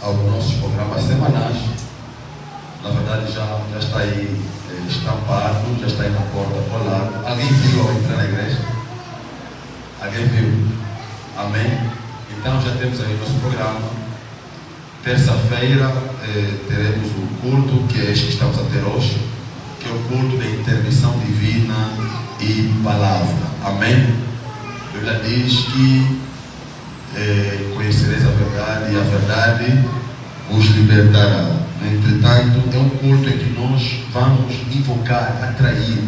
aos nossos programas semanais. Na verdade já está aí estampado, já está aí na porta ao lado. Alguém viu ao entrar na igreja? Alguém viu? Amém? Então já temos aí o nosso programa. Terça-feira teremos o culto, que é este que estamos a ter hoje, que é o culto da intervenção divina e palavra. Amém? A Bíblia diz que conhecereis a verdade e a verdade os libertará. Entretanto, é um culto em que nós vamos invocar, atrair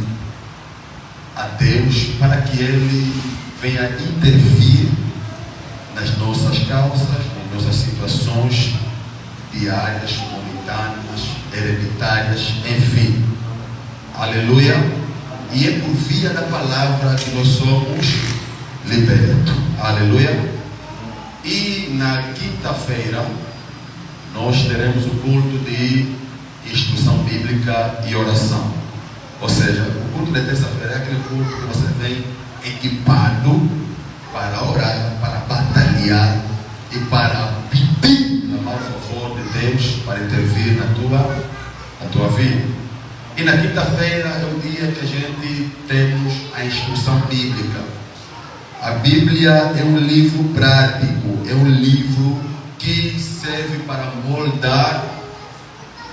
a Deus para que Ele venha intervir nas nossas causas, nas nossas situações diárias, momentâneas, hereditárias, enfim. Aleluia. E é por via da palavra que nós somos libertos. Aleluia. E na quinta-feira nós teremos o culto de instrução bíblica e oração. Ou seja, o culto da terça-feira é aquele culto que você vem equipado para orar, para batalhar e para pedir o favor de Deus para intervir na tua vida. E na quinta-feira é o dia que a gente temos a instrução bíblica. A Bíblia é um livro prático, é um livro que serve para moldar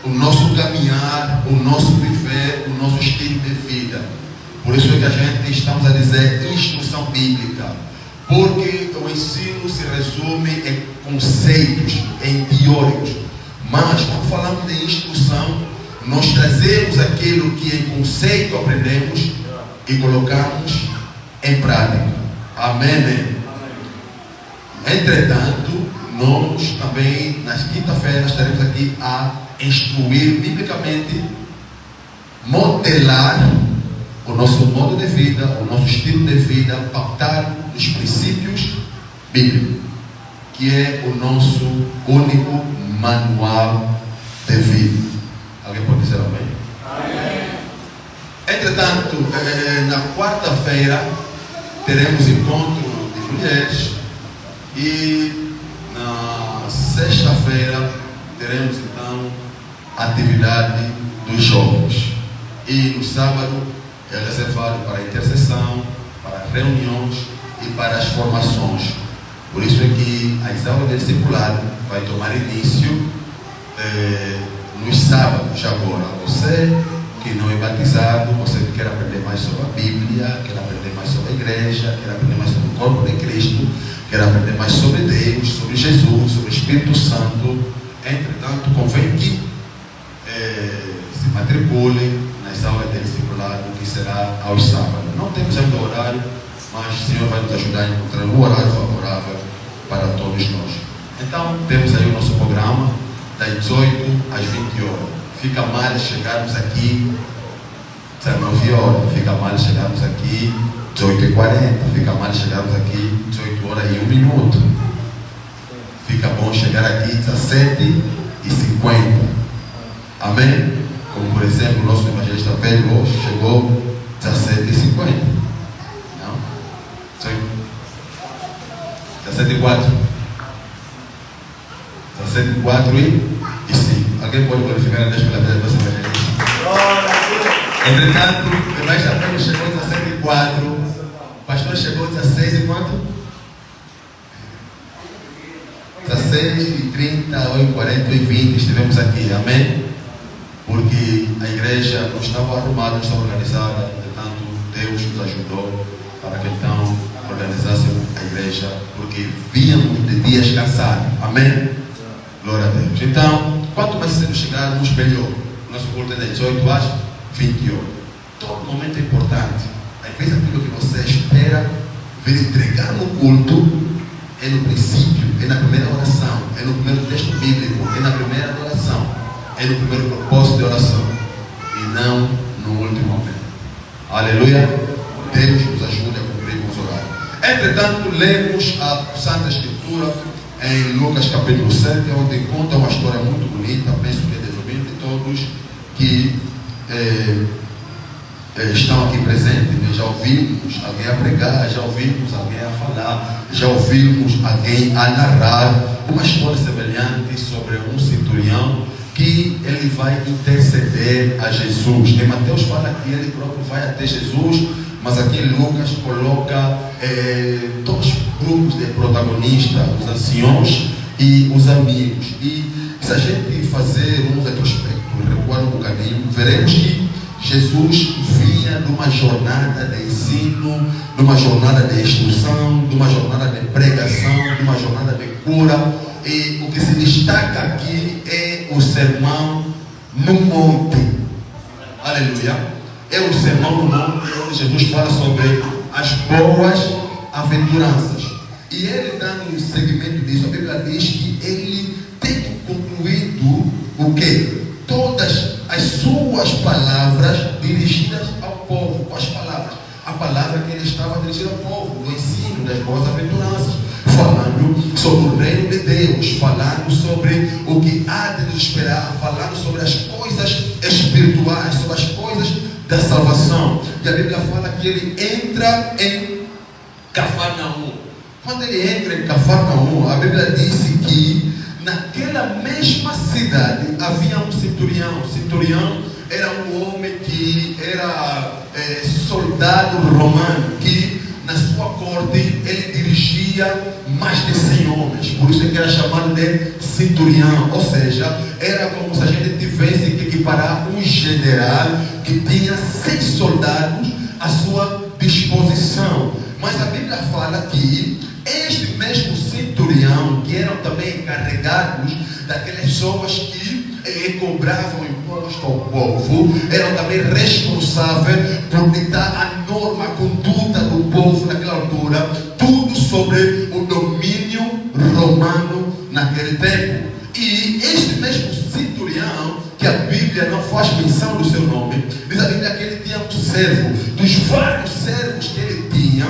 o nosso caminhar, o nosso viver, o nosso estilo de vida. Por isso é que a gente estamos a dizer instrução bíblica, porque o ensino se resume em conceitos, em teóricos. Mas quando falamos de instrução, nós trazemos aquilo que em conceito aprendemos e colocamos em prática. Amém? Entretanto, nós também nas quinta-feiras estaremos aqui a instruir biblicamente, modelar o nosso modo de vida, o nosso estilo de vida, pautado nos princípios bíblicos, que é o nosso único manual de vida. Alguém pode dizer amém? Amém. Entretanto, na quarta-feira teremos encontro de mulheres e na sexta-feira teremos então a atividade dos jovens. E no sábado é reservado para a intercessão, para reuniões e para as formações. Por isso é que as aulas de discipulado vai tomar início nos sábados agora. Você que não é batizado, você que quer aprender mais sobre a Bíblia, quer aprender mais sobre a igreja, quer aprender mais sobre o corpo de Cristo, quer aprender mais sobre Deus, sobre Jesus, sobre o Espírito Santo, entretanto, convém que se matricule nas aulas de discipulado, que será aos sábados. Não temos ainda horário, mas o Senhor vai nos ajudar a encontrar um horário favorável para todos nós. Então, temos aí o nosso programa das 18 às 20 horas. Fica mal chegarmos aqui 19 horas, fica mal chegarmos aqui 18h40, fica mal chegarmos aqui 18 horas e 1 minuto. Fica bom chegar aqui 17h50. Amém? Como por exemplo, o nosso evangelista Pedro hoje chegou 17h50. Não? 17h04. 17h04 e 5. Alguém pode glorificar a Deus pela vida do nosso evangelista? Entretanto, o evangelista Pedro chegou 17h04. O pastor chegou 16 e quanto? 16h30, 8h40, 8h20 estivemos aqui, amém? Porque a igreja não estava arrumada, não estava organizada, entretanto Deus nos ajudou para que então organizássemos a igreja, porque víamos de dias cansados, amém? Glória a Deus. Então, quanto mais cedo chegarmos, melhor. Nosso culto é das 18 às 20 horas. Todo momento é importante. Às vezes aquilo que você espera vir entregar no culto é no princípio, é na primeira oração, é no primeiro texto bíblico, é na primeira oração, é no primeiro propósito de oração e não no último momento. Aleluia. Deus nos ajude a cumprir com os horários. Entretanto, lemos a Santa Escritura em Lucas capítulo 7, onde conta uma história muito bonita, penso que é de domínio de todos que estão aqui presentes, né? Já ouvimos alguém a pregar, já ouvimos alguém a falar, já ouvimos alguém a narrar uma história semelhante sobre um centurião que ele vai interceder a Jesus. Em Mateus fala que ele próprio vai até Jesus, mas aqui em Lucas coloca dois grupos de protagonistas, os anciãos e os amigos. E se a gente fazer um retrospecto, recuar um bocadinho, veremos que Jesus vinha de uma jornada de ensino, de uma jornada de instrução, de uma jornada de pregação, de uma jornada de cura. E o que se destaca aqui é o sermão no monte. Aleluia. É o sermão no monte, onde Jesus fala sobre as boas aventuranças. E ele, dando um segmento disso, a Bíblia diz que ele tem concluído o quê? Todas as suas palavras dirigidas ao povo. Quais palavras? A palavra que ele estava dirigindo ao povo, o ensino das boas aventuranças, falando sobre o reino de Deus, falando sobre o que há de nos esperar, falando sobre as coisas espirituais, sobre as coisas da salvação. E a Bíblia fala que ele entra em Cafarnaum. Quando ele entra em Cafarnaum, a Bíblia disse que naquela mesma cidade havia um centurião. O centurião era um homem que era soldado romano, que na sua corte ele dirigia mais de 100 homens. Por isso ele era chamado de centurião. Ou seja, era como se a gente tivesse que equiparar um general que tinha 100 soldados à sua disposição. Mas a Bíblia fala que este mesmo centurião, que eram também encarregados daquelas pessoas que cobravam imposto ao povo, eram também responsáveis por ditar a norma, a conduta do povo naquela altura, tudo sobre o domínio romano naquele tempo. E este mesmo centurião, que a Bíblia não faz menção do seu nome, diz a Bíblia que ele tinha um servo. Dos vários servos que ele tinha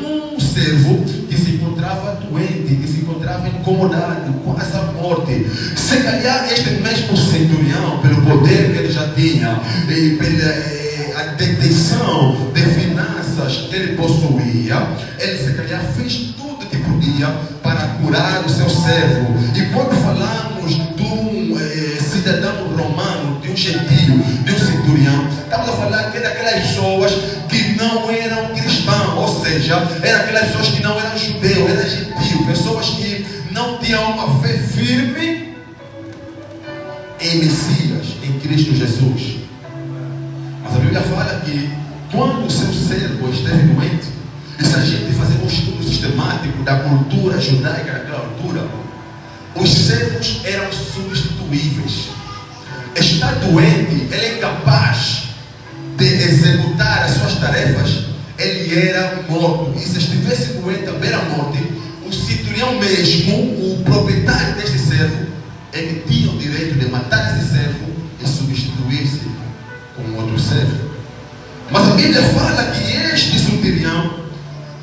um servo que se encontrava doente, que se encontrava incomodado com essa morte. Se calhar este mesmo centurião, pelo poder que ele já tinha e pela a detenção de finanças que ele possuía, ele se calhar fez tudo que podia para curar o seu servo. E quando falamos de um cidadão romano, de um gentio, de um centurião, estamos a falar que é daquelas pessoas que não eram cristãos, ou seja, eram aquelas pessoas que não eram judeus, eram gentios, pessoas que não tinham uma fé firme em Messias, em Cristo Jesus. Mas a Bíblia fala que quando o seu servo esteve doente, e se a gente fazer um estudo sistemático da cultura judaica naquela altura, os servos eram substituíveis. Está doente, ele é incapaz de executar as suas tarefas, ele era morto. E se estivesse doente à beira-morte, o centurião mesmo, o proprietário deste servo, ele tinha o direito de matar esse servo e substituir-se com outro servo. Mas a Bíblia fala que este centurião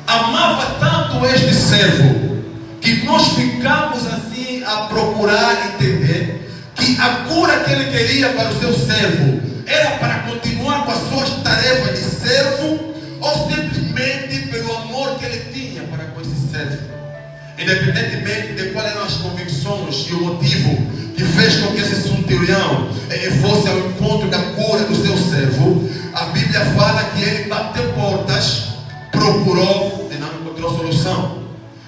amava tanto este servo, que nós ficamos assim a procurar entender que a cura que ele queria para o seu servo era para continuar com as suas tarefas de servo, ou simplesmente pelo amor que ele tinha para com esse servo. Independentemente de quais eram as convicções e o motivo que fez com que esse centurião fosse ao encontro da cura do seu servo, a Bíblia fala que ele bateu portas, procurou e não encontrou solução.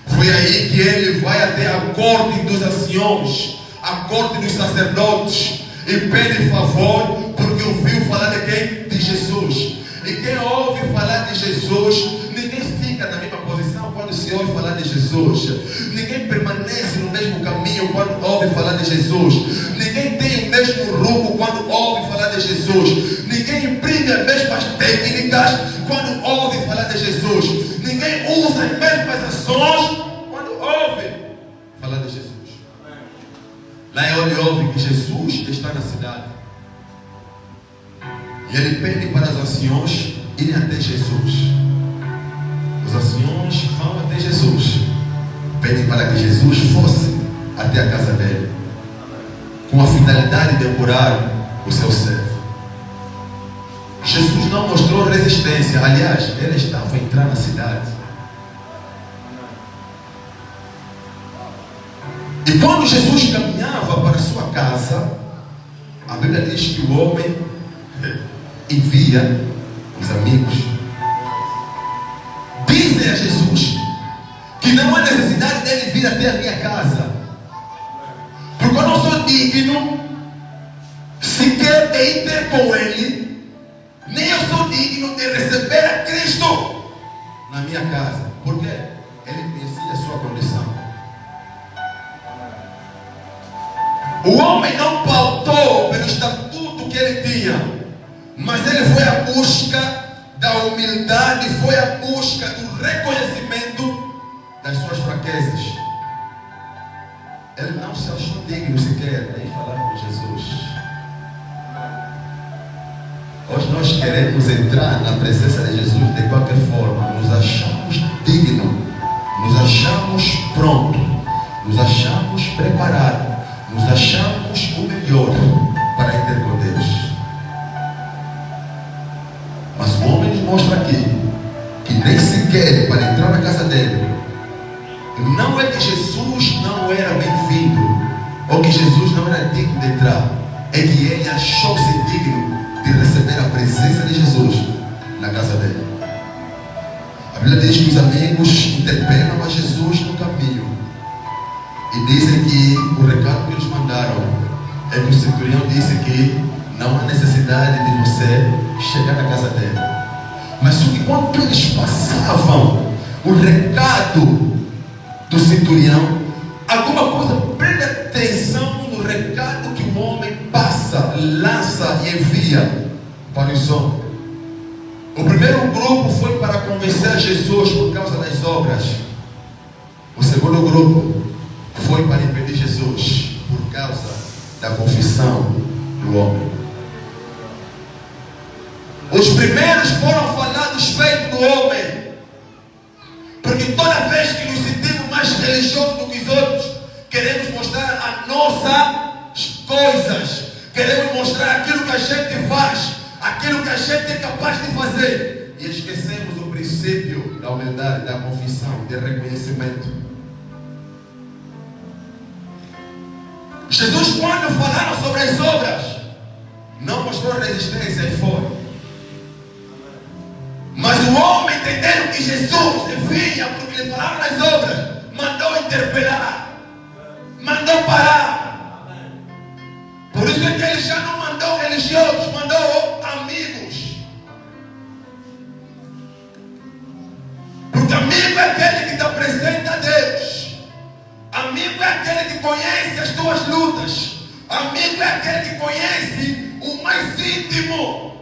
Foi aí que ele vai até a corte dos anciãos, a corte dos sacerdotes, e pede favor, porque ouviu falar de quem? De Jesus. E quem ouve falar de Jesus, ninguém fica na mesma posição quando se ouve falar de Jesus. Ninguém permanece no mesmo caminho quando ouve falar de Jesus. Ninguém tem o mesmo rumo quando ouve falar de Jesus. Ninguém imprime as mesmas técnicas quando ouve falar de Jesus. Ninguém usa as mesmas ações quando ouve falar de Jesus. Lá ele ouve que Jesus está na cidade. E ele pede para os anciãos irem até Jesus. Os anciãos vão até Jesus. Pedem para que Jesus fosse até a casa dele, com a finalidade de curar o seu servo. Jesus não mostrou resistência. Aliás, ele estava a entrar na cidade. E quando Jesus caminhava para a sua casa, a Bíblia diz que o homem envia os amigos. Dizem a Jesus que não há necessidade dele vir até a minha casa, porque eu não sou digno sequer de ir ter com ele, nem eu sou digno de receber a Cristo na minha casa, porque ele conhecia a sua condição. O homem não pautou pelo estatuto que ele tinha, mas ele foi à busca da humildade, foi à busca do reconhecimento das suas fraquezas. Ele não se achou digno sequer de falar com Jesus. Hoje nós queremos entrar na presença de Jesus de qualquer forma. Nos achamos dignos, nos achamos prontos, nos achamos preparados, nos achamos o melhor para ir ter com Deus. Mas o homem nos mostra aqui que nem sequer para entrar na casa dele, não é que Jesus não era bem-vindo ou que Jesus não era digno de entrar, é que ele achou-se digno de receber a presença de Jesus na casa dele. A Bíblia diz que os amigos interpelam a Jesus no caminho e dizem que o recado que eles mandaram é que o centurião disse que não há necessidade de você chegar na casa dele. Mas só que quando eles passavam o recado do centurião, alguma coisa prende atenção no recado que o homem passa, lança e envia para os homens. O primeiro grupo foi para convencer Jesus por causa das obras. O segundo grupo foi para impedir Jesus por causa da confissão do homem. Os primeiros foram falar dos feitos do homem, porque toda vez que nos sentimos mais religiosos do que os outros, queremos mostrar as nossas coisas, queremos mostrar aquilo que a gente faz, aquilo que a gente é capaz de fazer, e esquecemos o princípio da humildade, da confissão, do reconhecimento. Jesus, quando falaram sobre as obras, não mostrou resistência e foi. Mas o homem, entendendo que Jesus vinha porque lhe falaram nas obras, mandou interpelar, mandou parar. Por isso é que ele já não mandou religiosos, mandou amigos. Porque amigo é aquele que te apresenta a Deus. Amigo é aquele que conhece as tuas lutas. Amigo é aquele que conhece o mais íntimo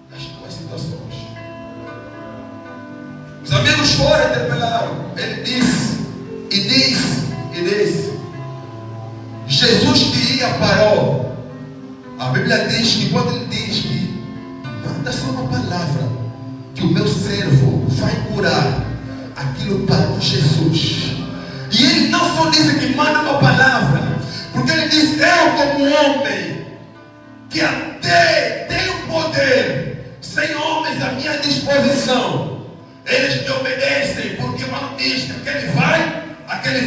das tuas situações. Os amigos foram interpelaram. Ele disse, e disse. Jesus que ia parou. A Bíblia diz que quando ele diz que manda só uma palavra, que o meu servo vai curar, aquilo parou Jesus. E ele não só disse que manda uma palavra, porque ele diz, eu como homem, que até tenho poder, sem homens à minha disposição, eles me obedecem, porque quando diz que aquele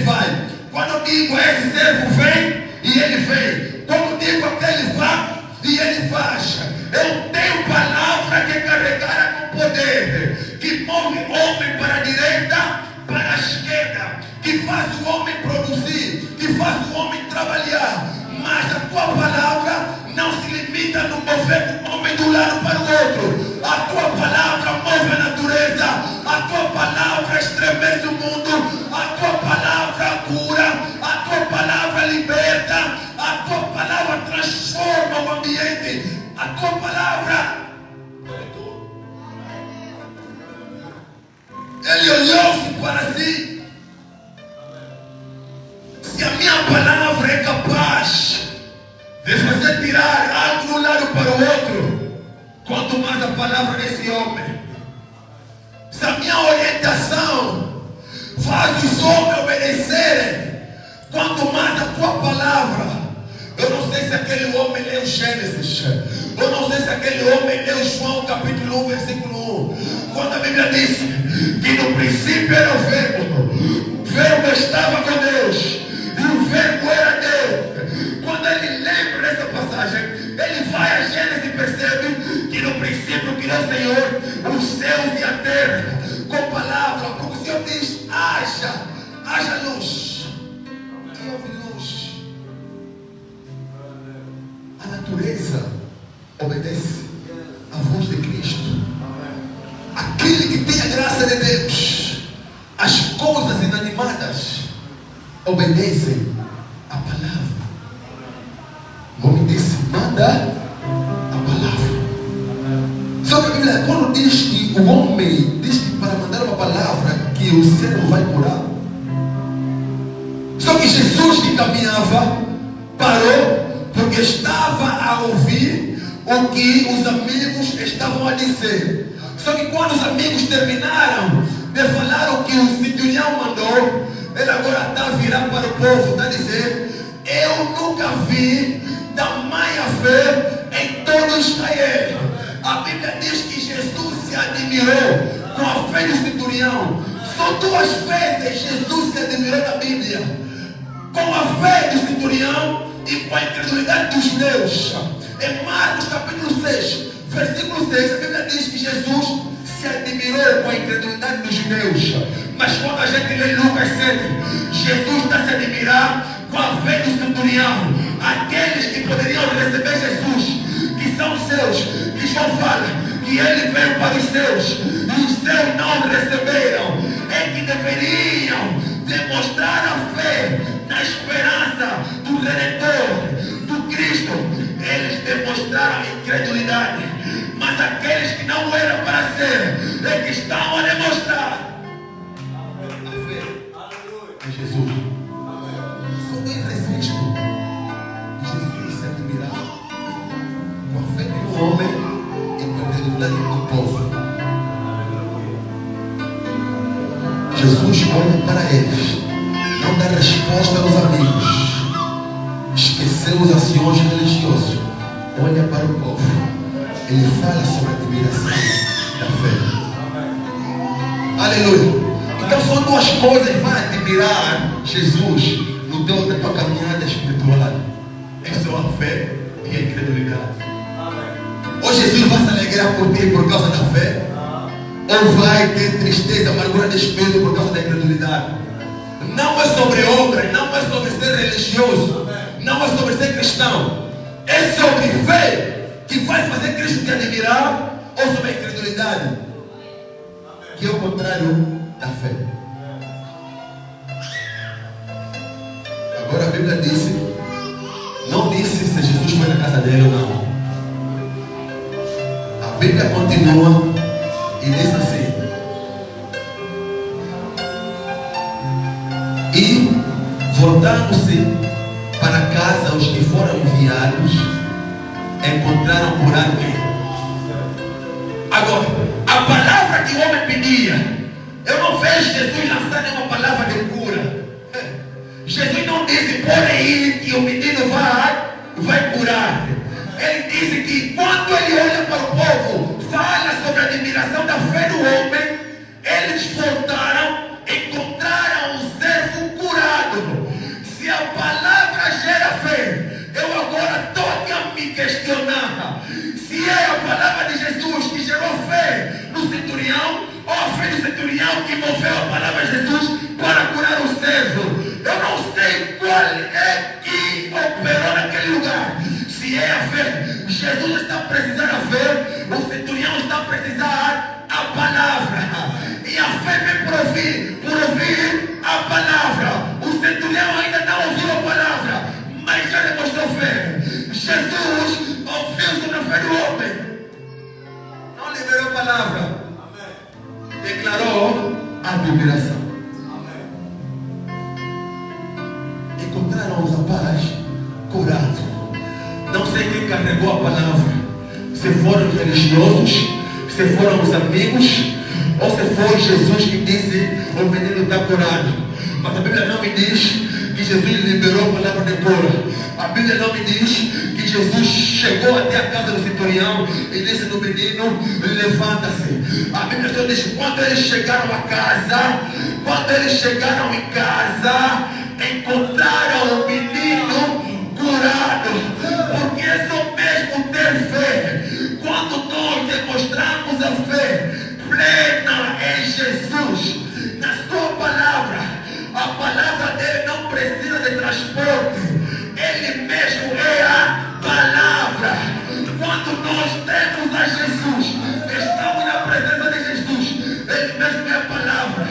vai. Quando eu digo esse servo vem, e ele vem. Quando digo aquele vai, e ele faz. Eu tenho palavra que carregara com poder, que move o homem para a direita, para a esquerda, que faz o homem produzir, que faz o homem trabalhar. Mas a tua palavra não se limita no mover do homem de um lado para o outro. A tua palavra move a natureza. A tua palavra estremece o mundo. A tua palavra cura. A tua palavra liberta. A tua palavra transforma o ambiente. A tua palavra. Ele olhou-se para si. Se a minha palavra é capaz de fazer tirar algo de um lado para o outro, quanto mais a palavra desse homem. Se a minha orientação faz os homens obedecerem, quanto mais a tua palavra. Eu não sei se aquele homem leu Gênesis, eu não sei se aquele homem leu João capítulo 1 versículo 1, quando a Bíblia diz que no princípio era o verbo estava com Deus, e o verbo natureza obedece à voz de Cristo. Aquele que tem a graça de Deus, as coisas inanimadas obedecem à palavra. O homem disse: manda a palavra. Só que a Bíblia, quando diz que o homem diz que para mandar uma palavra que o servo vai curar, só que Jesus que caminhava parou porque estava a ouvir o que os amigos estavam a dizer. Só que quando os amigos terminaram de falar o que o centurião mandou, ele agora está a virar para o povo, está a dizer: eu nunca vi tamanha fé em todo Israel. A Bíblia diz que Jesus se admirou com a fé do centurião. Só duas vezes Jesus se admirou na Bíblia: com a fé do centurião e com a incredulidade dos judeus. Em Marcos capítulo 6, versículo 6, a Bíblia diz que Jesus se admirou com a incredulidade dos judeus. Mas quando a gente lê Lucas 7, Jesus está a se admirar com a fé do centurião. Aqueles que poderiam receber Jesus, que são seus, que João fala que ele veio para os seus e os seus não o receberam, é que deveriam demonstrar a fé na esperança do Redentor, do Cristo. Eles demonstraram incredulidade, mas aqueles que não eram para ser, é que estão a demonstrar a fé em Jesus. Só tem registro de Jesus se admirar com a fé do homem e com a incredulidade do povo. Jesus olha para eles, não dá resposta aos amigos, esqueceu os anciões religiosos, olha para o povo, ele fala sobre a admiração da fé. Aleluia. Então são duas coisas: vai admirar Jesus na tua caminhada espiritual. É só a fé e a incredulidade. Ou Jesus vai se alegrar por ti por causa da fé, ou vai ter tristeza, amargura de espírito por causa da incredulidade. Não é sobre obras, não é sobre ser religioso, não é sobre ser cristão. É sobre fé que vai fazer Cristo te admirar, ou sobre a incredulidade, que é o contrário da fé. Agora a Bíblia disse, não disse se Jesus foi na casa dele ou não. A Bíblia continua e diz assim: e voltando-se para casa os que foram enviados, encontraram curado quem? Agora, a palavra que o homem pedia, eu não vejo Jesus lançar nenhuma palavra de cura. Jesus não disse: pode ir que o menino vai curar. Ele disse que quando ele olha para o povo, fala sobre a admiração da fé do homem, eles voltaram, encontraram o servo curado. Se a palavra gera fé, eu agora estou aqui a me questionar se é a palavra de Jesus que gerou fé no centurião, ou a fé do centurião que moveu a palavra de Jesus para curar o servo. Eu não sei qual é que operou naquele lugar. Se é a fé, Jesus está precisando da fé, o centurião está precisando a palavra. E a fé vem por ouvir a palavra. O centurião ainda não ouviu a palavra, mas já demonstrou fé. Jesus ouviu sobre a fé do homem, não liberou a palavra, declarou a admiração. Encontraram os rapazes curados. Não sei quem carregou a palavra, se foram os religiosos, se foram os amigos, ou se foi Jesus que disse: o menino está curado. Mas a Bíblia não me diz que Jesus liberou a palavra de cura. A Bíblia não me diz que Jesus chegou até a casa do centurião e disse no menino: levanta-se. A Bíblia só diz: quando eles chegaram a casa, quando eles chegaram em casa, encontraram o menino curado. Porque é só mesmo ter fé. Quando nós demonstramos a fé plena em Jesus, na sua palavra, a palavra dele não precisa de transporte, ele mesmo é a palavra. palavra. Quando nós temos a Jesus, estamos na presença de Jesus, Ele mesmo é a palavra.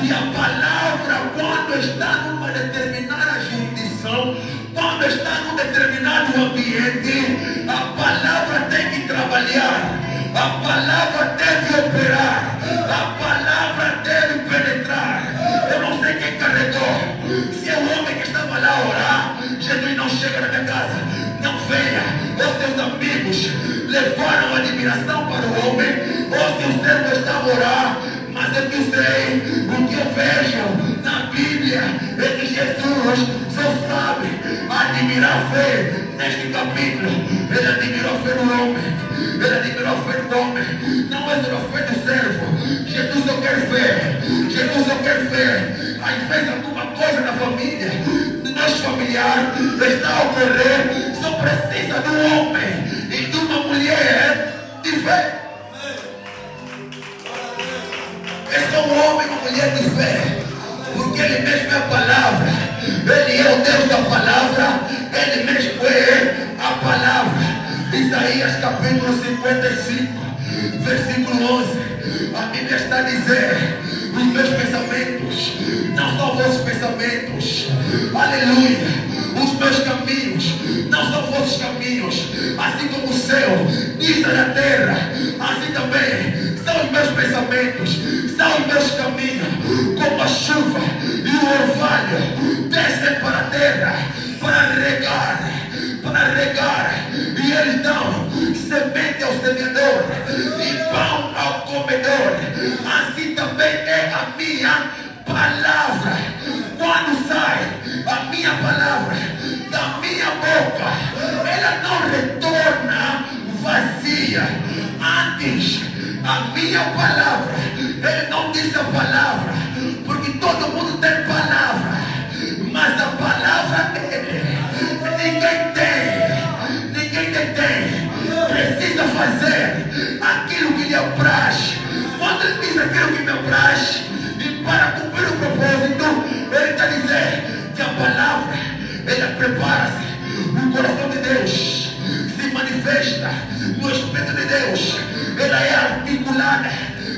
E a palavra, quando está numa determinada jurisdição, quando está num determinado ambiente, a palavra tem que trabalhar, a palavra deve operar, a palavra deve penetrar. Eu não sei quem carregou, se é o homem que estava lá a orar. Jesus não chega na minha casa, não venha. Os teus amigos levaram admiração para o homem, ou se o servo está a orar. Mas eu que sei, o que eu vejo na Bíblia é que Jesus só sabe admirar a fé. Neste capítulo, Ele admirou a fé do homem, Ele admirou a fé do homem, não é só a fé do servo. Jesus só quer fé, Jesus só quer fé. Às vezes alguma coisa na família, no nosso familiar, está a ocorrer, só precisa de um homem e de uma mulher de fé. É só um homem e uma mulher de fé, porque Ele mesmo é a palavra, Ele é o Deus da palavra, Ele mesmo é a palavra. Isaías capítulo 55, versículo 11, a Bíblia está a dizer: os meus pensamentos não são vossos pensamentos, aleluia. Os meus caminhos não são vossos caminhos, assim como o céu dista da terra, assim também são os meus pensamentos, são os meus caminhos. Como a chuva e o orvalho descem para a terra para regar, e eles dão semente ao semeador e pão ao comedor, assim também é a minha palavra. Quando sai a minha palavra da minha boca, ela não retorna vazia. Antes, a minha palavra, Ele não diz a palavra, porque todo mundo tem palavra, mas a palavra dele ninguém tem. Precisa fazer aquilo que lhe apraz. Quando Ele diz aquilo que me apraz, e para cumprir o propósito, Ele está dizendo que a palavra, ela prepara-se. O coração de Deus se manifesta no Espírito de Deus. Ela é articulada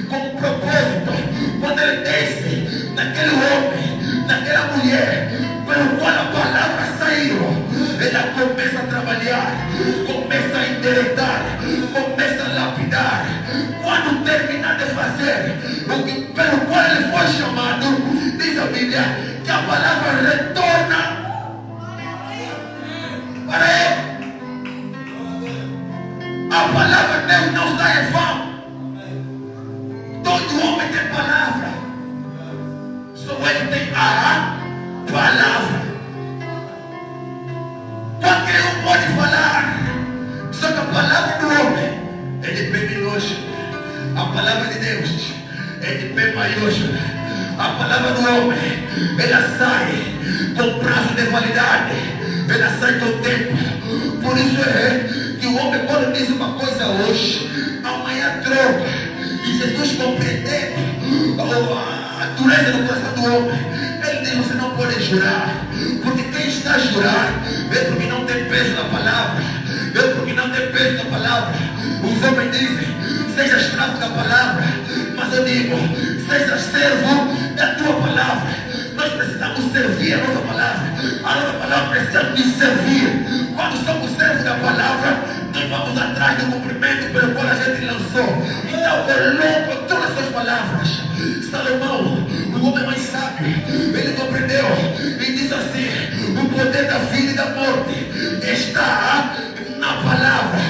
com um propósito. Quando Ele desce naquele homem, naquela mulher, pelo qual a palavra saiu, ela começa a trabalhar, começa a endireitar, começa a lapidar. Quando terminar de fazer o que, pelo qual Ele foi chamado, diz a Bíblia que a palavra retorna para Ele. A palavra de Deus não sai em vão. Todo homem tem palavra, só ele tem a palavra. Qualquer um pode falar, só que a palavra do homem é de pé minúsculo, a palavra de Deus é de pé maiúsculo. A palavra do homem, ela sai com prazo de validade, ela sai com tempo. Por isso é que o homem, quando diz uma coisa hoje, amanhã troca. E Jesus, compreendendo a dureza do coração do homem, Ele diz: você não pode jurar, porque quem está a jurar é porque não tem peso na palavra, é porque não tem peso na palavra. Os homens dizem: seja escravo da palavra, mas eu digo: seja servo da tua palavra. Nós precisamos servir a nossa palavra precisa nos servir. Quando somos servos da palavra, nós vamos atrás do cumprimento pelo qual a gente lançou. Então coloco todas as suas palavras. Salomão, o homem mais sábio, ele compreendeu e diz assim: o poder da vida e da morte está na palavra.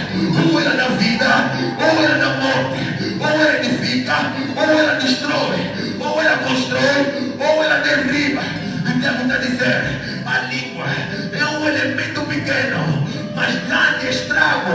Ou ela dá vida, ou ela dá morte, ou ela edifica, ou ela destrói, ou ela constrói, ou ela derriba. Então está dizendo: a língua é um elemento pequeno, mas grande estrago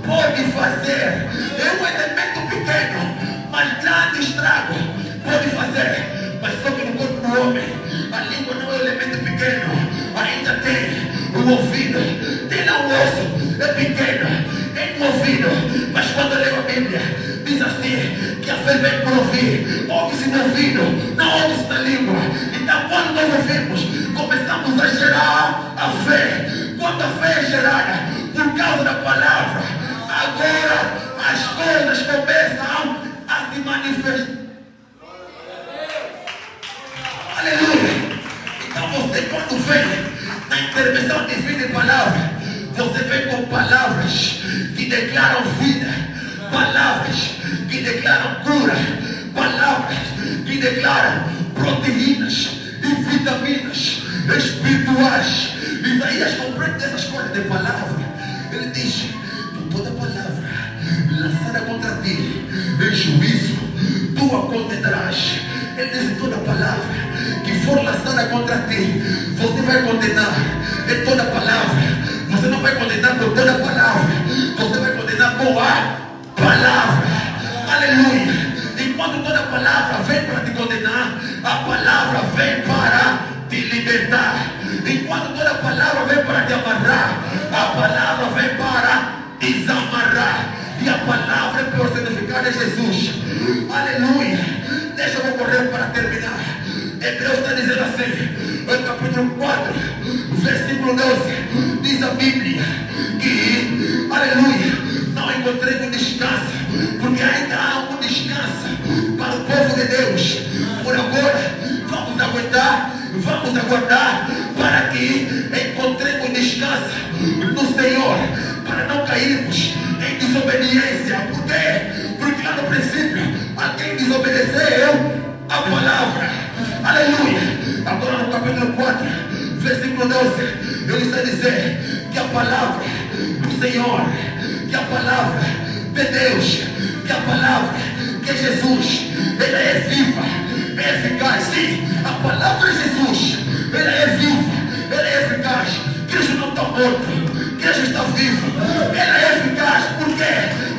pode fazer. É um elemento pequeno, mas grande estrago pode fazer. Mas só que no corpo do homem, a língua não é um elemento pequeno. Ainda tem o ouvido, tem lá o osso, é pequeno, é um ouvido. Mas quando eu leio a Bíblia, diz assim: que a fé vem por ouvir, ouve-se no ouvido, não ouve-se na língua. Então quando nós ouvimos, começamos a gerar a fé. Quando a fé é gerada, por por causa da palavra, agora as coisas começam a se manifestar. Aleluia! Então você, quando vem na intervenção divina e palavra, você vem com palavras que declaram vida, palavras que declaram cura, palavras que declaram proteínas e vitaminas espirituais. Isaías compreende essas coisas de palavra. Ele diz que toda palavra lançada contra ti em juízo, tu a condenarás. Ele diz: toda palavra que for lançada contra ti, você vai condenar. É toda palavra. Você não vai condenar por toda palavra, você vai condenar com a palavra. Aleluia! Enquanto toda palavra vem para te condenar, a palavra vem para te libertar. Enquanto toda palavra vem para te amarrar, a palavra vem para desamarrar. E a palavra personificada é Jesus. Aleluia! Deixa eu correr para terminar. Hebreus está dizendo assim, no capítulo 4, versículo 12, diz a Bíblia que, aleluia, não encontrei um descanso, porque ainda há um descanso para o povo de Deus. Por agora, vamos aguardar para que encontremos descanso no Senhor, para não cairmos em desobediência. Por quê? Porque lá no princípio, a quem desobedeceu a palavra. Aleluia! Agora no capítulo 4, versículo 12, ele está dizendo que a palavra do Senhor, que a palavra de Deus, que a palavra que é Jesus, ela é viva, é eficaz. Sim, a palavra de Jesus, ela é viva, ela é eficaz. Cristo não está morto, Cristo está vivo, ela é eficaz. Por quê?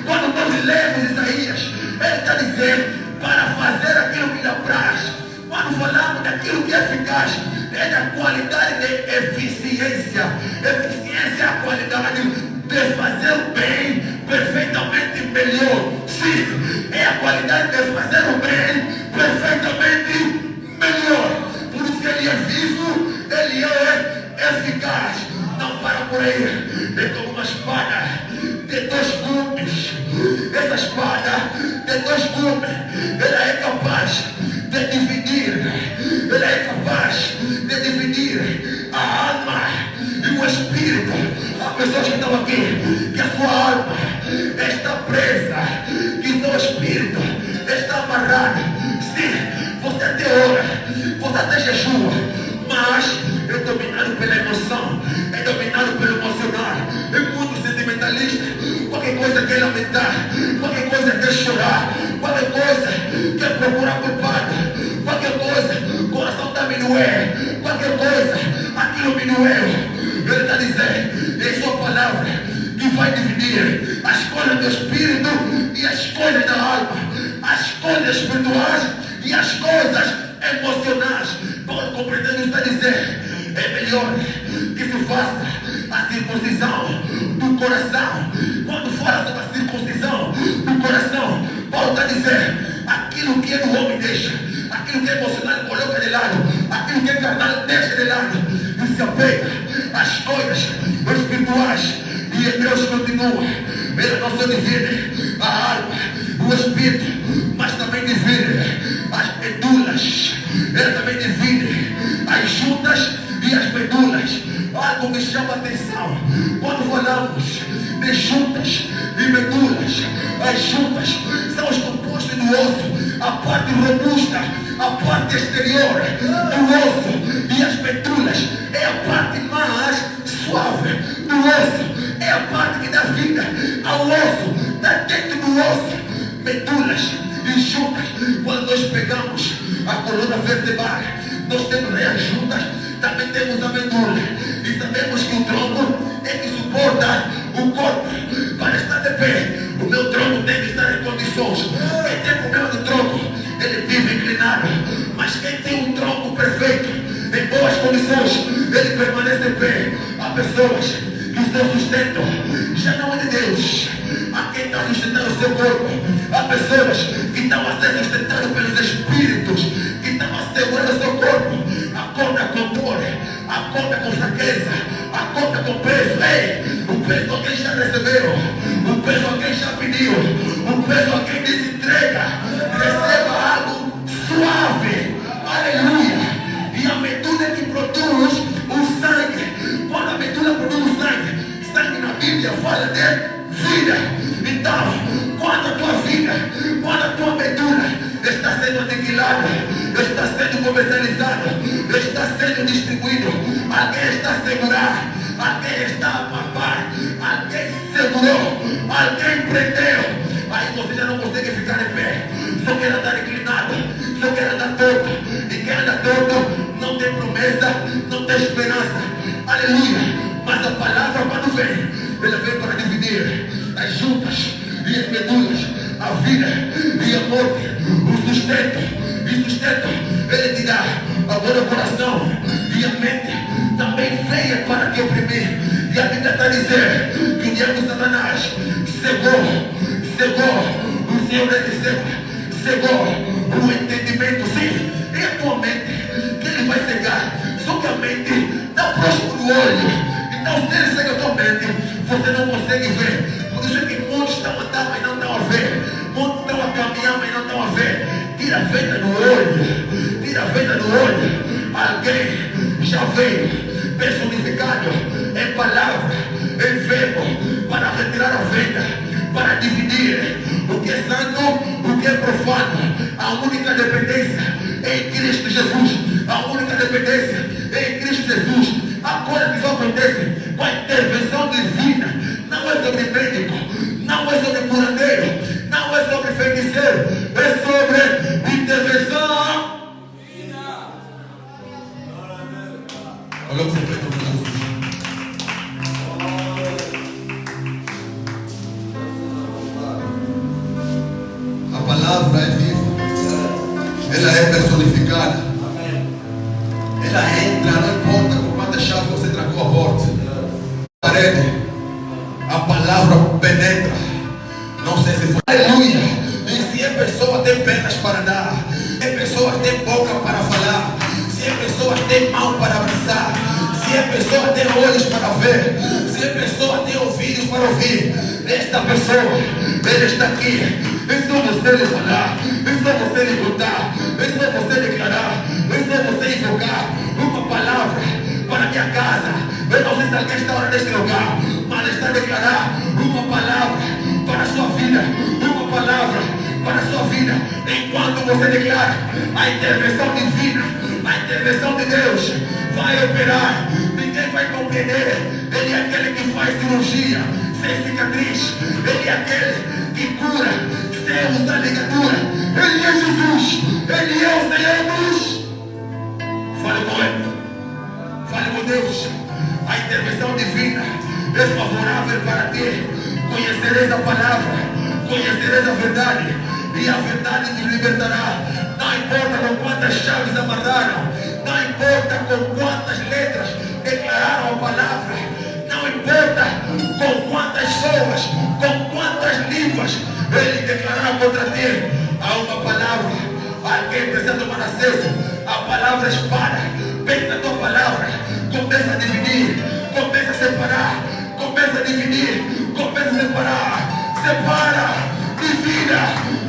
Quando nós lemos Isaías, ele está dizendo para fazer aquilo que lhe apraz. Quando falamos daquilo que é eficaz, é da qualidade de eficiência. Eficiência é a qualidade de fazer o bem perfeitamente melhor. Sim, é a qualidade de fazer o bem perfeitamente melhor. Por isso que ele é vivo, ele é eficaz. Não para por aí. É como uma espada de 2 gumes. Essa espada de 2 gumes, ela é capaz de dividir. Ela é capaz de dividir a alma e o espírito. Há pessoas que estão aqui, que a sua alma está presa, que seu espírito está amarrado. Sim, você até ora, você até jejua, mas é dominado pela emoção, é dominado pelo emocional, é muito sentimentalista. Qualquer coisa quer lamentar, qualquer coisa quer chorar, qualquer coisa quer procurar culpado, qualquer coisa, o coração está me doer, qualquer coisa, aquilo me doeu. Ele está dizendo, é sua palavra que vai dividir as coisas do espírito e as coisas da alma, as coisas espirituais e as coisas emocionais. Paulo, compreendendo, está dizendo, é melhor que se faça a circuncisão do coração. Quando fala sobre a circuncisão do coração, Paulo está dizendo, aquilo que é do homem deixa, aquilo que é emocional coloca de lado, aquilo que é carnal deixa de lado e se apega às coisas espirituais. E Hebreus continua, ele não só divide a alma, o espírito, mas também divide as medulas, ele também divide as juntas e as medulas. Algo me chama a atenção quando falamos de juntas e medulas. As juntas são os compostos do osso, a parte robusta, a parte exterior do osso, e as medulas é a parte mais suave do osso, é a parte que dá vida ao osso, está dentro do osso. Medulas e juntas, quando nós pegamos a coluna vertebral, nós temos as juntas, também temos a medula, e sabemos que o tronco é que suporta o corpo para estar de pé. O meu tronco tem que estar em condições. Quem tem problema de tronco, ele vive inclinado, mas quem tem um tronco perfeito, em boas condições, ele permanece de pé. Há pessoas que o seu sustento já não é de Deus, a quem está sustentando o seu corpo. Há pessoas que estão a ser sustentadas pelos espíritos, que estão assegurando o seu corpo. Acorda com dor, acorda com fraqueza, acorda com peso. Ei, o peso a quem já recebeu, o peso a quem já pediu, o peso a quem se entrega. Receba algo suave. Aleluia. E a medula que produz o sangue. Quando a medula produz o sangue, sangue na Bíblia fala de vida. Então, quando a tua vida, quando a tua medula está sendo aniquilada, está sendo comercializada, está sendo distribuído, alguém está a segurar, alguém está a papar, alguém segurou, alguém prendeu. Aí você já não consegue ficar em pé, só quer andar inclinado, só quer andar torto. E quer andar torto, não tem promessa, não tem esperança. Aleluia. Mas a palavra, quando vem, ela vem para dividir as juntas e as medulas, a vida e a morte, o sustento e sustento. Ele te dá agora o coração e a mente também veio para te oprimir. E a Bíblia está a dizer que o diabo Satanás cegou o Senhor desse século, cegou o entendimento, sim, e a tua mente, que ele vai cegar. Só que a mente está próximo do olho. Então, se ele cega a tua mente, você não consegue ver. Por isso é que muitos estão a andar, mas não estão a ver. Muitos estão a caminhar, mas não estão a ver. Tira a venda do olho, tira a venda do olho. Alguém já veio personificado em palavra, em verbo, para retirar a venda, para dividir o que é santo, o que é profano. A única dependência é em Cristo Jesus. A única dependência é em Cristo Jesus. A coisa que só acontece com a intervenção divina. Não é sobre médico, não é sobre curandeiro, não é sobre feiticeiro, é sobre intervenção. Olha o que você está. A palavra é viva, ela é personificada, ela entra, não importa com quantas chaves você trancou a porta, parede, a palavra penetra. Não sei se foi. Aleluia. E se a pessoa tem pernas para dar, se a pessoa tem boca para falar, se a pessoa tem mão para abraçar, se a pessoa tem olhos para ver, se a pessoa tem ouvidos para ouvir, esta pessoa, ele está aqui. É só você lhe falar, é só você lhe contar, é só você declarar, é só você invocar uma palavra para a minha casa. Eu não sei se alguém está orando neste lugar, mas está a declarar uma palavra para a sua vida, uma palavra para a sua vida. Enquanto você declara, a intervenção divina, a intervenção de Deus vai operar. Ninguém vai compreender. Ele é aquele que faz cirurgia sem cicatriz, ele é aquele que cura sem usar ligadura. Ele é Jesus, ele é o Senhor dos. Fale com ele, fale com Deus. A intervenção divina é favorável para ti. Conhecereis a palavra, conhecereis a verdade, e a verdade te libertará. Não importa com quantas chaves amarraram, não importa com quantas letras declararam a palavra, não importa com quantas pessoas, com quantas línguas ele declarará contra ti. Há uma palavra, alguém precisa tomar acesso. A palavra espada, pensa na tua palavra, começa a dividir, começa a separar, começa a dividir, começa a separar. Separa, divida,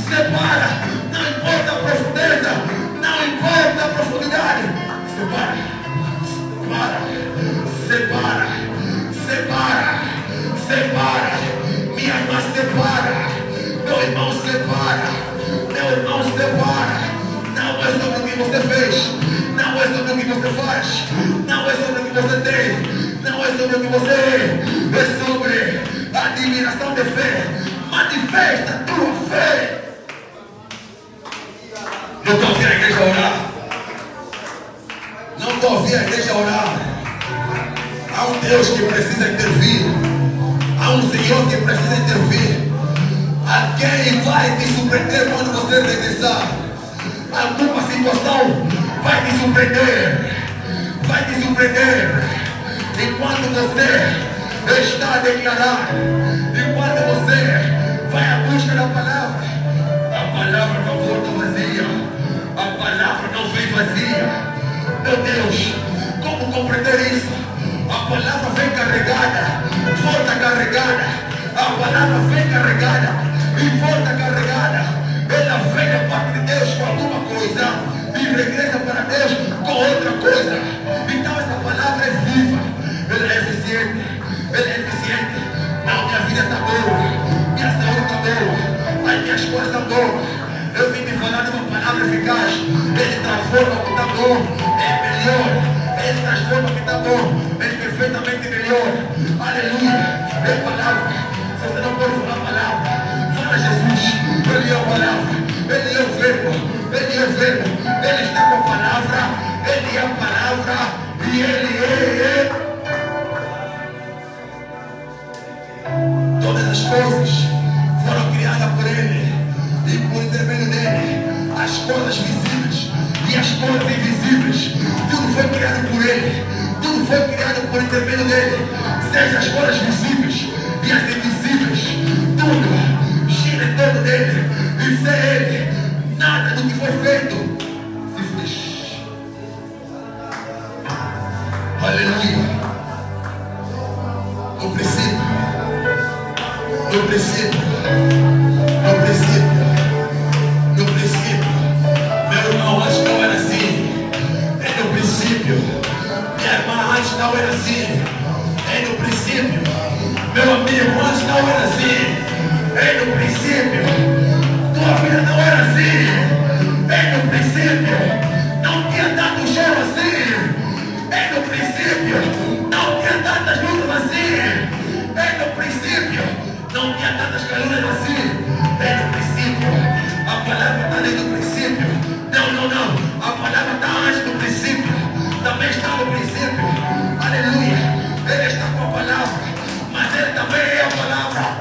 separa. Não importa a profundeza, não importa a profundidade. Separa, separa, separa, separa. Minha irmã separa, meu irmão separa, meu irmão separa. Não é sobre o que você fez, não é sobre o que você faz, não é sobre o que você tem, não é sobre o que você é sobre a admiração de fé. Manifesta a tua fé. Eu estou ouvindo a igreja orar. Não estou ouvindo a igreja orar. Há um Deus que precisa intervir. Há um Senhor que precisa intervir. Alguém vai te surpreender quando você regressar. Alguma situação vai te surpreender. Vai te surpreender. Enquanto você está a declarar, enquanto você vai à busca da palavra, a palavra não volta vazia. A palavra não vem vazia. Meu Deus, como compreender isso? A palavra vem carregada, volta carregada. A palavra vem carregada e volta carregada. Ela vem da parte de Deus com alguma coisa e regressa para Deus com outra coisa. Então essa palavra é viva, ela é eficiente, Não, minha vida está boa, minha saúde está boa, as minhas coisas estão boas. Eu vim te falar de uma palavra eficaz. Ele transforma o que está bom em melhor. Ele transforma o que está bom em perfeitamente melhor. Aleluia. É a palavra. Se você não pode falar a palavra, fala Jesus. Ele é a palavra. Ele é o verbo. Ele é o verbo. Ele está com a palavra. Ele é a palavra. E ele é. Todas as coisas foram criadas por ele. E por intermédio dele, as coisas visíveis e as coisas invisíveis, tudo foi criado por ele, tudo foi criado por intermédio dele, seja as coisas visíveis e as invisíveis, tudo gira em torno dele, e sem ele, nada do que foi feito se fez. Aleluia. No princípio, meu irmão, antes não era assim. É no princípio. Minha irmã, antes não era assim. É no princípio. Meu amigo, antes não era assim. É no princípio. Tua vida não era assim. É no princípio. Não tinha tanto choro assim. É no princípio. Não tinha tantas lutas assim. É no princípio. Não tinha tantas calunas assim. É no princípio. A palavra está desde o princípio. Não. A palavra está antes do princípio. Também está no princípio. Aleluia. Ele está com a palavra. Mas ele também é a palavra.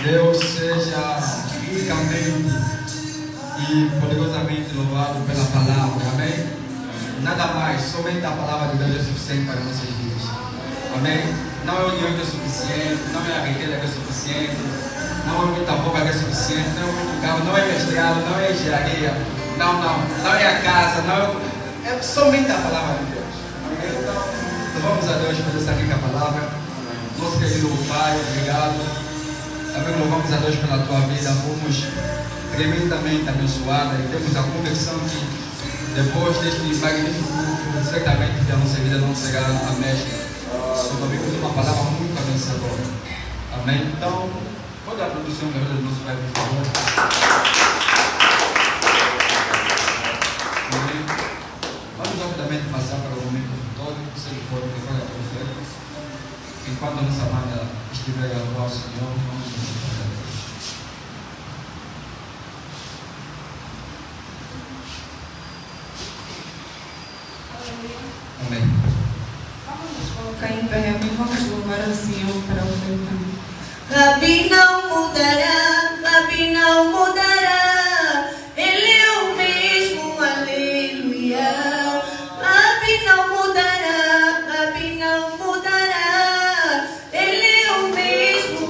Deus seja ricamente e poderosamente louvado pela palavra, amém? Nada mais, somente a palavra de Deus é suficiente para nossas vidas, amém? Não é o dinheiro que é suficiente, não é a riqueza que é suficiente, não é muita roupa que é suficiente, não é muito carro, não é mestrado, não é engenharia, não é a casa, é somente a palavra de Deus, amém? Então, louvamos a Deus por essa rica palavra. Nosso querido Pai, obrigado. Também louvamos a Deus pela tua vida. Fomos tremendamente abençoados e temos a convicção que depois deste magnífico culto, certamente que a nossa vida não será a mesma. Só vimos uma palavra muito abençoadora. Amém? Então, pode a produção da vida do nosso Pai, por favor. Amém? Vamos rapidamente passar para o momento todo. Você pode preparar para você. Enquanto a nossa banda estiver a louvar o Senhor, vamos louvar a Deus. Amém. Vamos nos colocar em pé e vamos louvar ao Senhor para o seu nome. Rabi não mudará, Rabi não mudará, Ele é o mesmo, aleluia. Rabi não mudará, Rabi não mudará, Ele é o mesmo,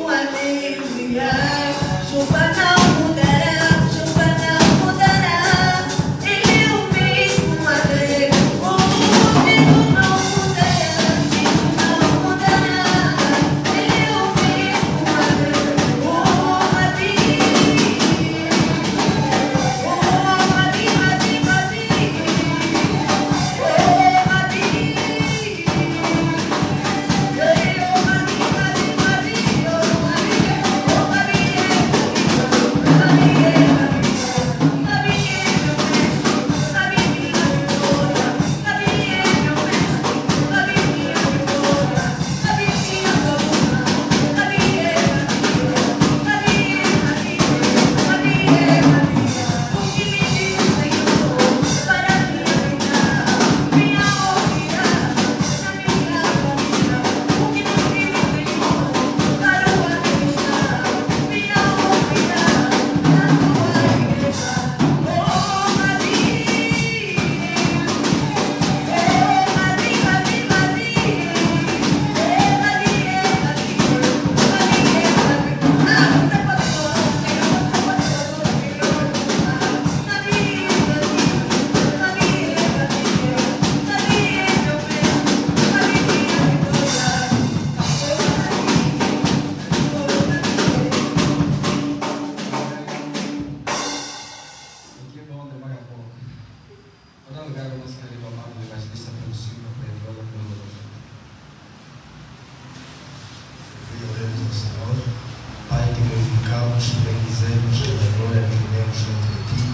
buscamos, te bendizemos, da glória que demos dentro de ti,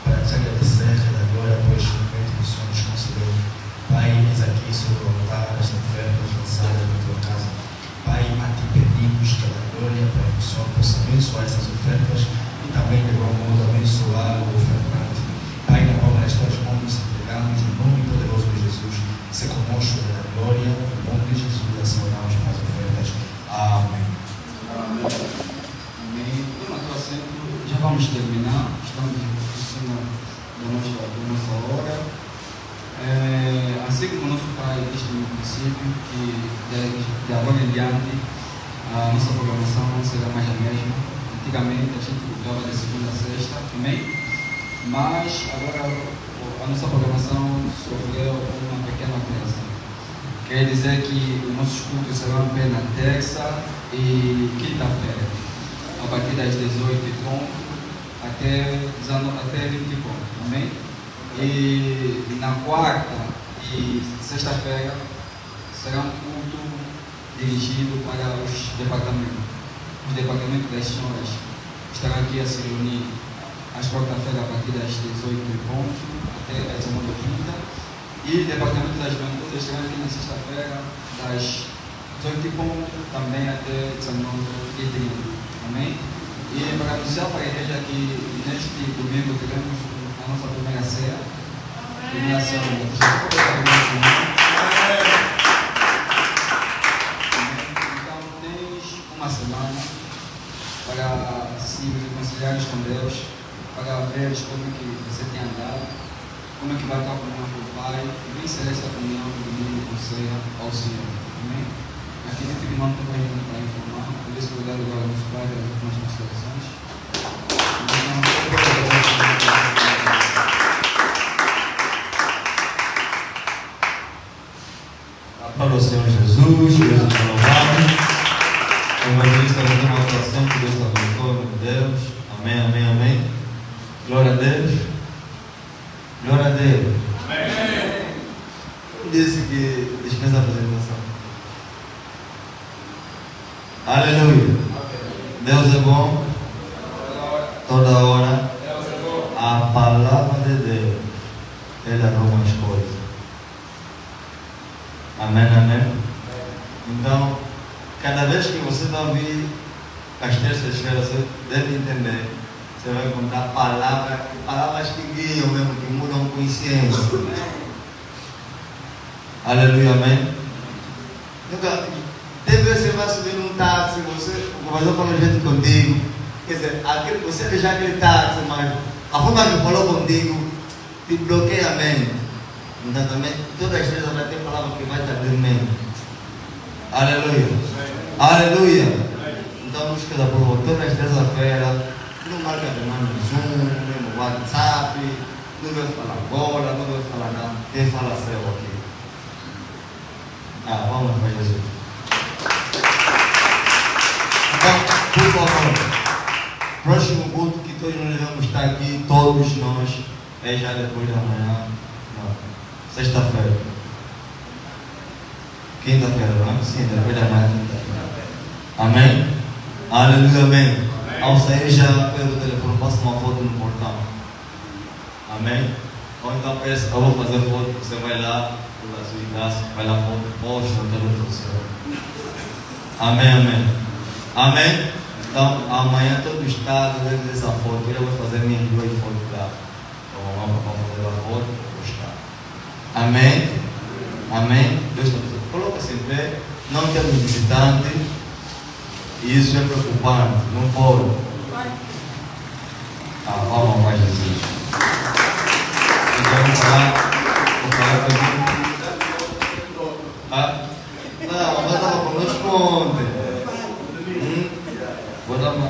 para te agradecer, da glória por este momento que o Senhor nos concedeu. Pai, eis aqui sobre o altar as ofertas lançadas na tua casa. Pai, a ti pedimos da glória para que o Senhor possa abençoar essas ofertas e também de igual modo abençoar o ofertante. Pai, na palma das tuas mãos entregamos no nome poderoso de Jesus. Se conosco da glória, em nome de Jesus, assim oramos para as ofertas. Amém. Amém. Amém. Toma teu assento, já vamos terminar. Estamos em cima da nossa hora. Assim como o nosso Pai disse no princípio, que de agora em diante a nossa programação não será mais a mesma. Antigamente a gente jogava de segunda a sexta, amém? Mas agora a nossa programação sofreu uma pequena alteração. Quer dizer que os nossos cultos serão apenas terça e quinta-feira, a partir das 18h até 20h, amém? E na quarta e sexta-feira será um culto dirigido para os departamentos. Os departamentos das senhoras estarão aqui a se reunir às quarta-feiras a partir das 18h até a 19h30. E o departamento das juventudes estará aqui na sexta-feira das 18h também até 19h30. Amém? E para anunciar para a igreja que neste domingo teremos a nossa primeira ceia. Primeira ceia do Então tens uma semana para se reconciliares com Deus, para ver como é que você tem andado, como é que vai estar a comunhão com o Pai, e vencer essa comunhão do domingo com ceia ao Senhor. Amém? Aqui dentro de mão também para informar, por isso vou dar agora ao nosso Pai das últimas considerações. Para o Senhor Jesus, Deus nos louvado. O evangelista vai ter uma oração que Deus abençoe, meu Deus. Amém, amém, amém. Glória a Deus. Glória a Deus. Amém. Disse que dispensa a apresentação. Aleluia. Deus é bom. Toda hora. A palavra de Deus, Ele arruma as coisas. Amém, amém. Então, cada vez que você vai ouvir as terças-feiras, você deve entender. Você vai encontrar palavras que guiam mesmo, que mudam consciência. Aleluia, amém. Então, tem vezes você vai subir num táxi, o governador fala gente contigo. Quer dizer, você deixa aquele táxi, mas a forma que falou contigo te bloqueia a mente. Então também, todas as vezes vai ter palavra que vai te abrir mente. Aleluia. Aleluia. Então não esqueça, por favor, todas as terças-feiras, não marca de mão no Zoom, no WhatsApp, não vai falar agora, não vai falar nada. Quem fala céu aqui? Vamos para Jesus. Então, por favor, próximo culto que todos nós vamos estar aqui, todos nós, é já depois da manhã, sexta-feira. Quinta-feira, não é? Sim, depois da manhã, quinta-feira. Amém? Aleluia, amém. Ao sair já pelo telefone, passa uma foto no portão. Amém? Ou então pensa, eu vou fazer foto, você vai lá, pela sua graça, vai lá, foto, posta, tudo do Senhor. Amém, amém. Amém? Então, amanhã todo o estado deve ver essa foto. Eu vou fazer minhas duas fotos lá. Então, vamos fazer a foto e postar. Amém? Amém? Deus está dizendo. Coloca-se em pé. Não temos visitante. E isso é preocupante. Não pode. Vamos para Jesus. Então, vamos falar comigo. Não, mas estava conosco ontem. Vou dar uma.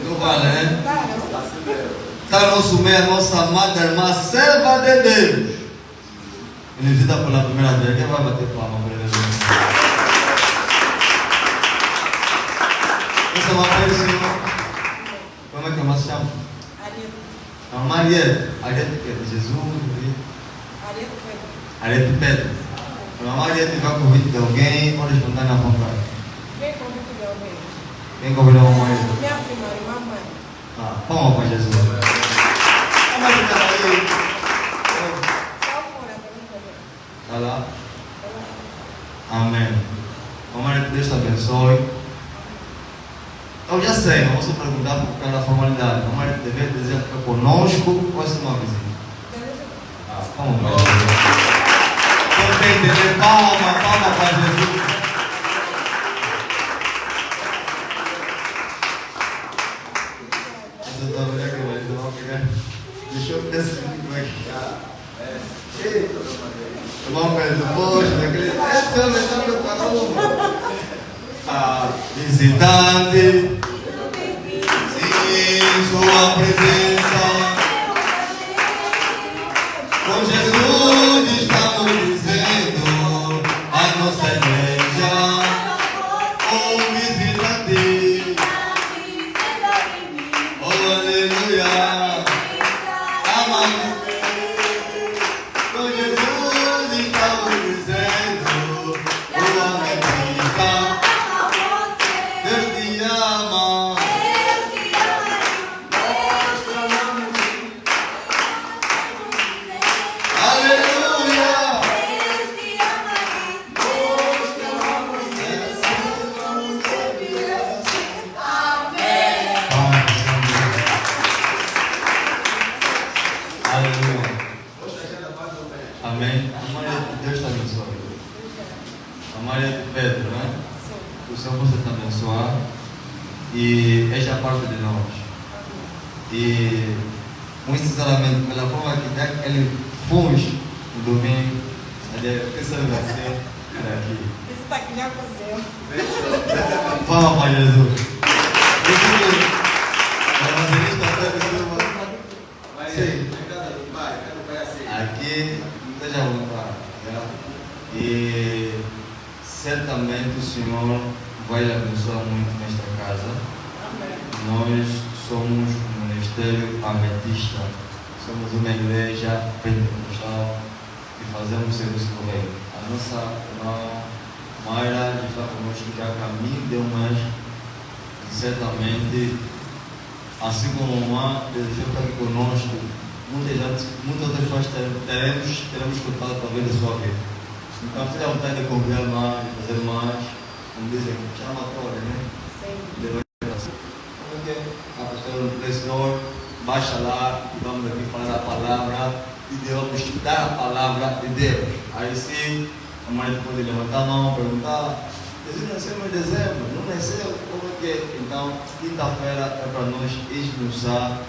Não vale, né? Está nosso meio, a nossa amada irmã, serva de Deus. Ele visita pela primeira vez. Quem vai bater palma para ele? Essa é uma pessoa. Como é que ela se chama? Ariete. Mariette. Ariette que é de Jesus. Ariette Pedro. A Mariette vai convite de alguém, pode espontânea vontade. Quem convidou a mamãe? Minha prima, mamãe. Ah, palma para Jesus. A mãe está aí. Só fora, Está lá? Amém. Mamãe, que Deus te abençoe. Eu já sei, não vou só perguntar por causa da formalidade. Mamãe, deve dizer que é conosco ou é só uma visita? Ah, palma para Jesus. Quem entender, palma para Jesus. Deixa eu pensar como é que está. Vamos ver depois daquele. Esse homem está preparado. Ah, visitante, em sua presença. Com Jesus estamos dizendo a nossa igreja. Oh, visitante. Oh, aleluia. Com Jesus estamos dizendo, o homem fica. Deus te ama. Aleluia. Aleluia. Amém. A Maria de Deus te abençoe. A Maria de Pedro, né? O Senhor possa te abençoar. E esta é parte de nós. E, muito sinceramente, pela forma que ele fomos no domingo, ele pensando assim, era aqui. Isso está aqui já cozeu. Fala para Jesus. Aqui, esteja à vontade. E certamente o Senhor vai lhe abençoar muito nesta casa. Nós somos um ministério ametista, somos uma igreja pentecostal e fazemos serviço do reino. A nossa irmã Mayra está conosco já a caminho de um mês e certamente, assim como a irmã desejou estar aqui conosco, muitas outras pessoas teremos escutado talvez da sua vida. Então, se a vontade de convidar mais, de fazer mais, como dizem, chama a toda, né? Sim. A pastora Presidor, baixa lá e vamos aqui falar a palavra de Deus, vamos estudar a palavra de Deus. Aí sim, a mãe pode levantar a mão e perguntar: Jesus nasceu em dezembro, não nasceu? Como é que é? Então, quinta-feira é para nós esmiuçar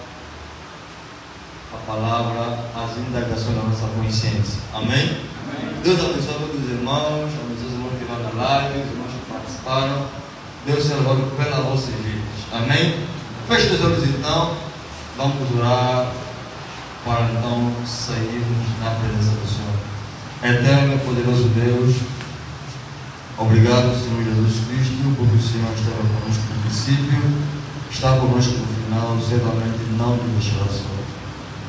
a palavra, as indagações da nossa consciência. Amém? Amém. Deus abençoe todos os irmãos, abençoe os irmãos que vão na live, os irmãos que participaram. Deus seja louvado pelas vossas vidas. Amém? Feche os olhos então. Vamos orar para então sairmos na presença do Senhor. Eterno e poderoso Deus, obrigado, Senhor Jesus Cristo, porque o Senhor estava conosco no princípio, está conosco no final, certamente não nos deixará só.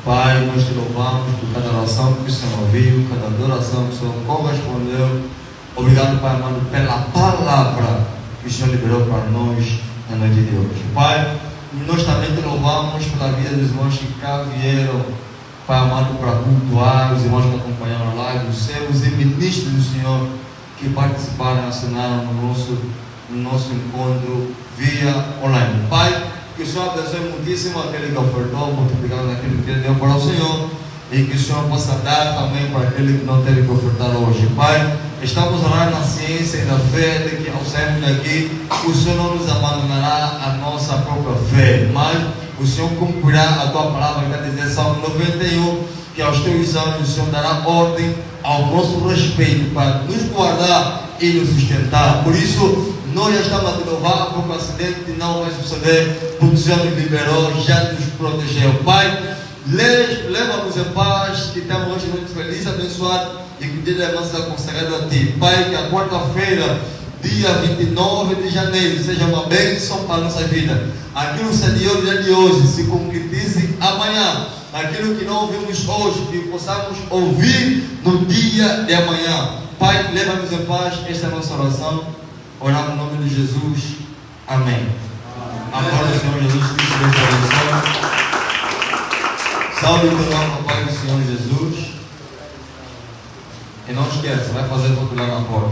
Pai, nós te louvamos por cada oração que o Senhor ouviu, cada adoração que o Senhor correspondeu. Obrigado, Pai amado, pela palavra que o Senhor liberou para nós na noite de hoje. Pai, nós também te louvamos pela vida dos irmãos que cá vieram, Pai amado, para cultuar, os irmãos que acompanharam a live, os servos e ministros do Senhor que participaram, assinaram no nosso encontro via online. Pai, que o Senhor abençoe muitíssimo aquele que ofertou, multiplicando naquilo que ele deu para o Senhor, e que o Senhor possa dar também para aquele que não teve que ofertar hoje. Pai, estamos orando na ciência e na fé de que ao sairmos daqui, o Senhor não nos abandonará a nossa própria fé, mas o Senhor cumprirá a tua palavra, que dizer Salmo 91, que aos teus olhos o Senhor dará ordem ao nosso respeito para nos guardar e nos sustentar. Por isso, nós já estamos a te louvar, porque o acidente não vai suceder, porque o Senhor nos liberou, já nos protegeu. Pai, leva-nos em paz, que estamos hoje muito felizes, abençoados, e que o dia da nossa seja consagrado a Ti. Pai, que a quarta-feira, dia 29 de janeiro, seja uma bênção para a nossa vida. Aquilo que se adiou no dia de hoje se concretize amanhã. Aquilo que não ouvimos hoje, que possamos ouvir no dia de amanhã. Pai, leva-nos em paz. Esta é a nossa oração. Oramos no nome de Jesus. Amém. Senhor Jesus Cristo te abençoe. Salve o teu nome ao Pai do Senhor Jesus. E não esquece, vai fazer faculdade na porta.